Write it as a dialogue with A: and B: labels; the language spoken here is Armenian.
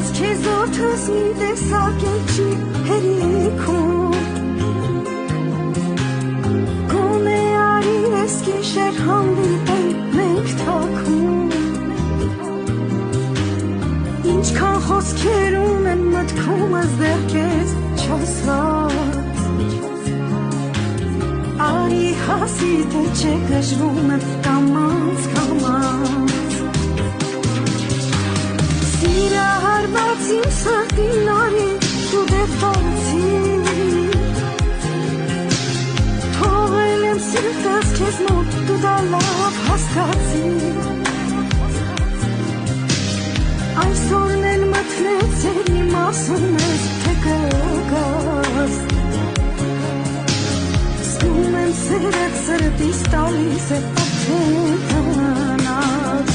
A: Բայց քեզ օդս մի տեսակ էլ չի հերիքում Գոնե արի ես գիշեր հանդիպենք մենք թաքում Ինչքան խոսքերում են մտքումս դեռ քեզ չասված Արի հասի թե չէ գժվում եմ կամաց Սիրահարված իմ սրտին արի դու դեռ բացի Թողել եմ սիրտս քեզ մոտ դու դա լավ հասկացի Այսօրն էլ մթնեցել իմ ասում ես թե կգաս Ստում եմ սերդ սրտիս տալիս է արդեն կանած